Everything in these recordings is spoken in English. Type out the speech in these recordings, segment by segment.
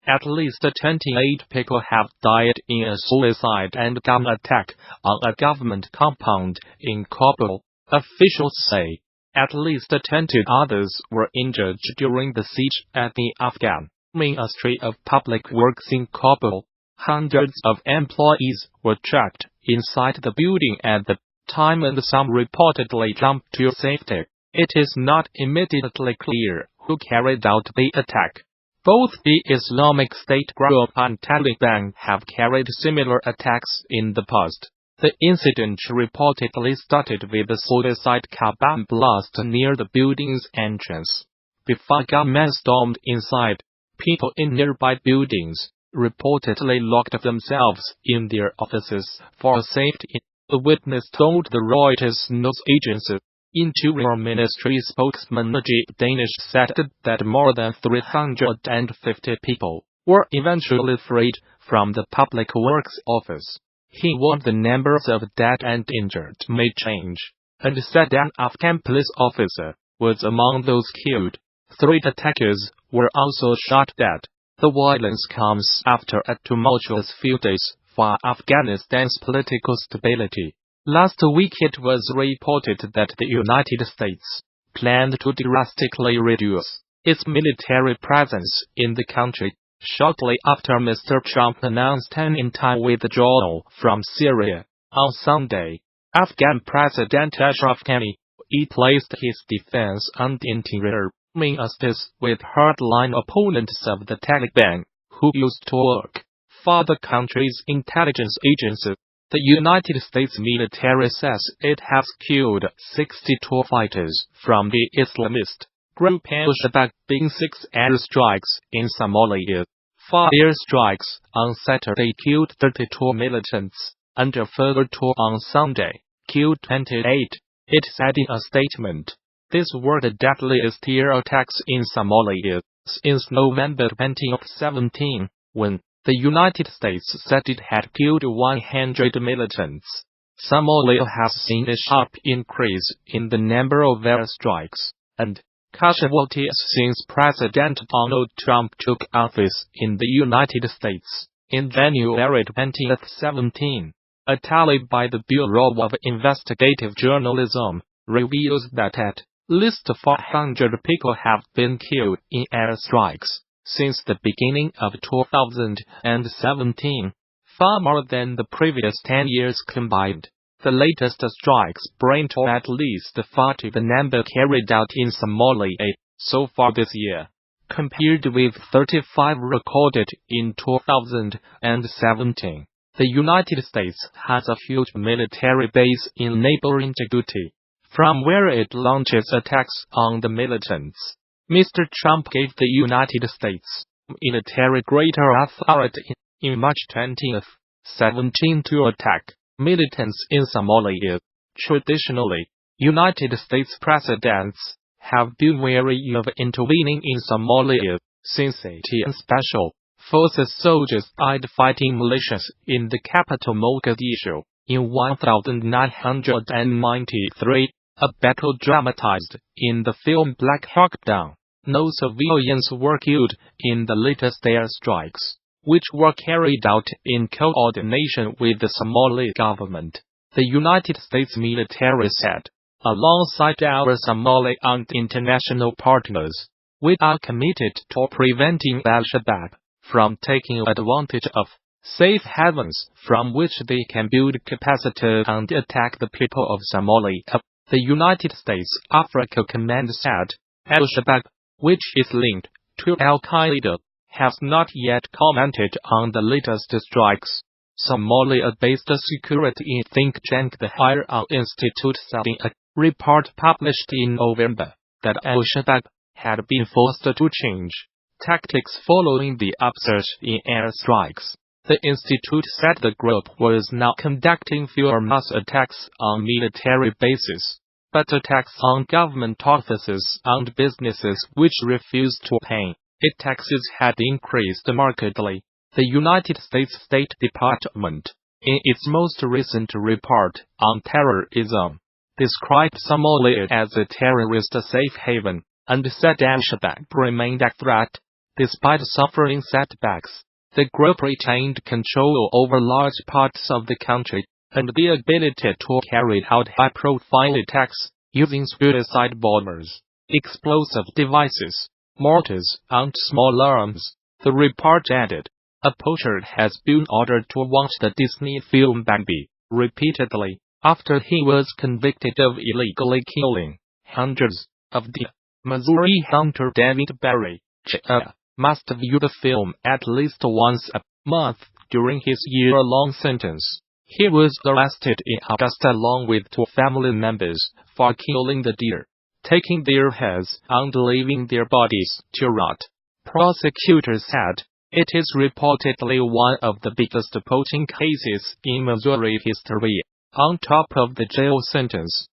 At least 28 people have died in a suicide and gun attack on a government compound in Kabul, officials say. At least 20 others were injured during the siege at the Afghan Ministry of Public Works in Kabul. Hundreds of employees were trapped inside the building at the time and some reportedly jumped to safety. It is not immediately clear who carried out the attack. Both the Islamic State group and Taliban have carried similar attacks in the past. The incident reportedly started with a suicide car bomb blast near the building's entrance. Before gunmen stormed inside, people in nearby buildings reportedly locked themselves in their offices for safety. A witness told the Reuters news agency. Interior Ministry spokesman Najib Danish said that more than 350 people were eventually freed from the Public Works office. He warned the numbers of dead and injured may change, and said an Afghan police officer was among those killed. 3 attackers were also shot dead. The violence comes after a tumultuous few days for Afghanistan's political stability. Last week it was reported that the United States planned to drastically reduce its military presence in the country, shortly after Mr. Trump announced an entire withdrawal from Syria. On Sunday, Afghan President Ashraf Ghani replaced his defense and interior ministers with hardline opponents of the Taliban, who used to work for the country's intelligence agency. The United States military says it has killed 62 fighters from the Islamist group Al-Shabaab in 6 airstrikes in Somalia. 4 airstrikes on Saturday killed 32 militants, and a further 2 on Sunday killed 28, it said in a statement. These were the deadliest air attacks in Somalia since November 2017, when the United States said it had killed 100 militants. Somalia has seen a sharp increase in the number of airstrikes and casualties since President Donald Trump took office in the United States in January 2017. A tally by the Bureau of Investigative Journalism reveals that at least 400 people have been killed in airstrikes since the beginning of 2017, far more than the previous 10 years combined. The latest strikes bring to at least 40 the number carried out in Somalia so far this year, compared with 35 recorded in 2017. The United States has a huge military base in neighboring Djibouti, from where it launches attacks on the militants. Mr. Trump gave the United States military greater authority in March 2017 to attack militants in Somalia. Traditionally, United States presidents have been wary of intervening in Somalia since ATN Special Forces soldiers died fighting militias in the capital Mogadishu in 1993, a battle dramatized in the film Black Hawk Down. No civilians were killed in the latest airstrikes, which were carried out in coordination with the Somali government, the United States military said. Alongside our Somali and international partners, we are committed to preventing Al-Shabaab from taking advantage of safe havens from which they can build capacity and attack the people of Somalia, the United States Africa Command said. Al-Shabaab, which is linked to Al-Qaeda, has not yet commented on the latest strikes. Somalia-based security think tank the Higher Institute said in a report published in November that Al-Shabaab had been forced to change tactics following the upsurge in airstrikes. The institute said the group was now conducting fewer mass attacks on military bases, but attacks on government offices and businesses which refused to pay its taxes had increased markedly. The United States State Department, in its most recent report on terrorism, described Somalia as a terrorist safe haven, and said Al-Shabaab remained a threat. Despite suffering setbacks, the group retained control over large parts of the country, and the ability to carry out high-profile attacks using suicide bombers, explosive devices, mortars, and small arms. The report added, a poacher has been ordered to watch the Disney film Bambi repeatedly after he was convicted of illegally killing hundreds of deer. Missouri hunter David Barry, Jr., must view the film at least once a month during his year-long sentence. He was arrested in August along with 2 family members for killing the deer, taking their heads and leaving their bodies to rot. Prosecutors said, it is reportedly one of the biggest poaching cases in Missouri history, on top of the jail sentence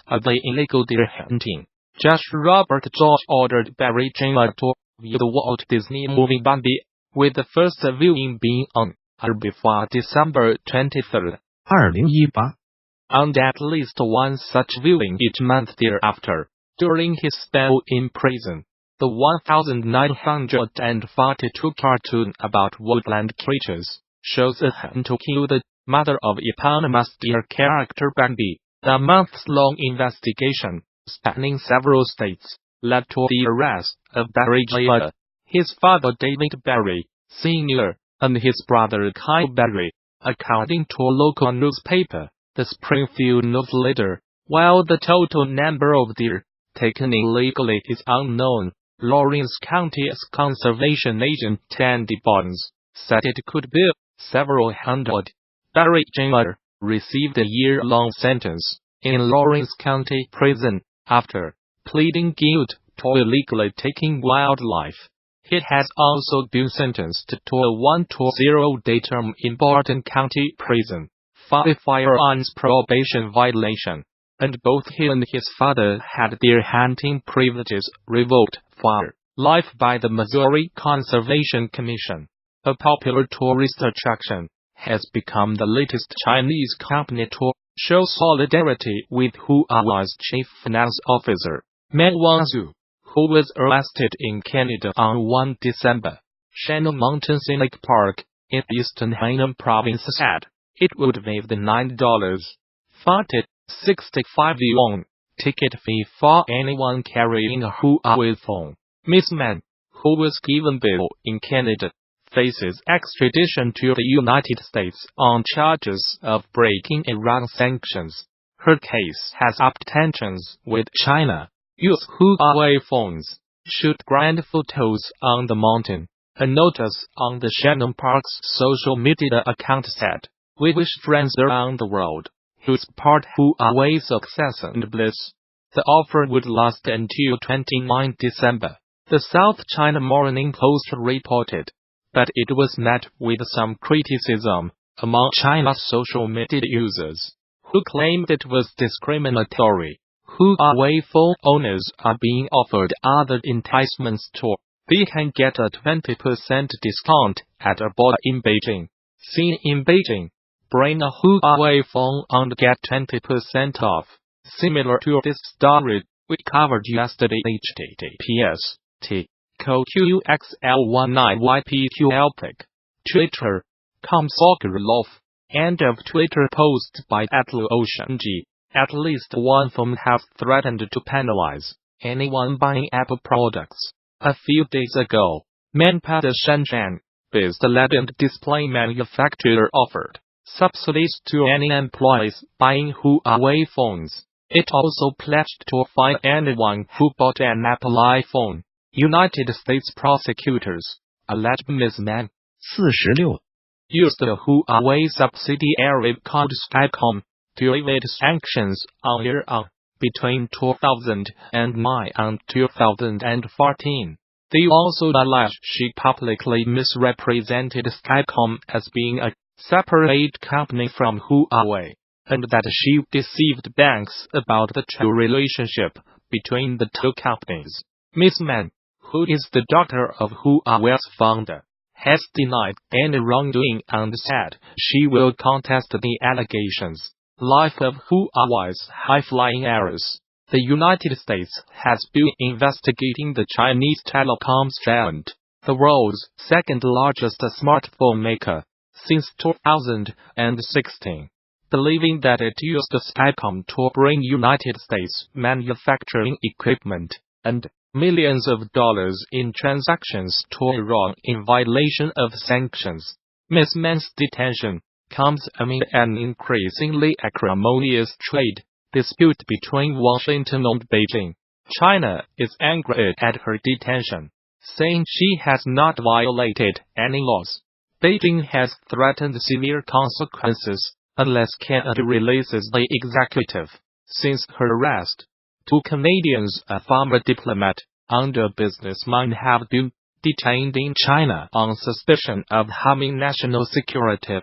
for the illegal deer hunting. Judge Robert George ordered Barry Jr. to view the Walt Disney movie Bambi, with the first viewing being on or before December 23, 2018, and at least one such viewing each month thereafter. During his spell in prison, the 1942 cartoon about woodland creatures shows a hunt to kill the mother of eponymous deer character Bambi. A months-long investigation, spanning several states, led to the arrest of Barry Jr., his father David Barry, Sr., and his brother Kyle Barry, according to a local newspaper, the Springfield News Leader. While the total number of deer taken illegally is unknown, Lawrence County's conservation agent Tandy Barnes said it could be several hundred. Barry Jr. received a year-long sentence in Lawrence County Prison after pleading guilty to illegally taking wildlife. He has also been sentenced to a 1-to-0-day term in Borden County Prison for a firearms probation violation, and both he and his father had their hunting privileges revoked for life by the Missouri Conservation Commission. A popular tourist attraction has become the latest Chinese company to show solidarity with Huawei's chief finance officer, Meng Wanzhou, who was arrested in Canada on 1 December. Shannon Mountain Scenic Park in eastern Hainan province said it would waive the $9.65 ticket fee for anyone carrying a Huawei phone. Ms. Mann, who was given bail in Canada, faces extradition to the United States on charges of breaking Iran sanctions. Her case has upped tensions with China. Use Huawei phones. Shoot grand photos on the mountain. A notice on the Shannon Park's social media account said, "We wish friends around the world who support Huawei's success and bliss." The offer would last until 29 December. The South China Morning Post reported, but it was met with some criticism among China's social media users, who claimed it was discriminatory. Huawei phone owners are being offered other enticements too. They can get a 20% discount at a border in Beijing. Seen in Beijing, bring a Huawei phone and get 20% off. Similar to this story we covered yesterday. https://QUXL19YPQLPIC. Twitter.com Soccerlof. End of Twitter post by @LuOceanG. At least one firm has threatened to penalize anyone buying Apple products. A few days ago, Manpada Shenzhen-based LED and display manufacturer offered subsidies to any employees buying Huawei phones. It also pledged to fine anyone who bought an Apple iPhone. United States prosecutors alleged Ms. Mann 46 used a Huawei subsidiary called Skycom to evade sanctions on Iran between 2009 and 2014. They also alleged she publicly misrepresented Skycom as being a separate company from Huawei, and that she deceived banks about the true relationship between the two companies. Ms. Mann, who is the daughter of Huawei's founder, has denied any wrongdoing and said she will contest the allegations. Life of Huawei's high-flying errors. The United States has been investigating the Chinese telecoms giant the world's second-largest smartphone maker, since 2016, believing that it used Skycom to bring United States manufacturing equipment and millions of dollars in transactions to Iran in violation of sanctions. Ms. Man's detention comes amid an increasingly acrimonious trade dispute between Washington and Beijing. China is angry at her detention, saying she has not violated any laws. Beijing has threatened severe consequences unless Canada releases the executive. Since her arrest, 2 Canadians, a former diplomat and a businessman, have been detained in China on suspicion of harming national security.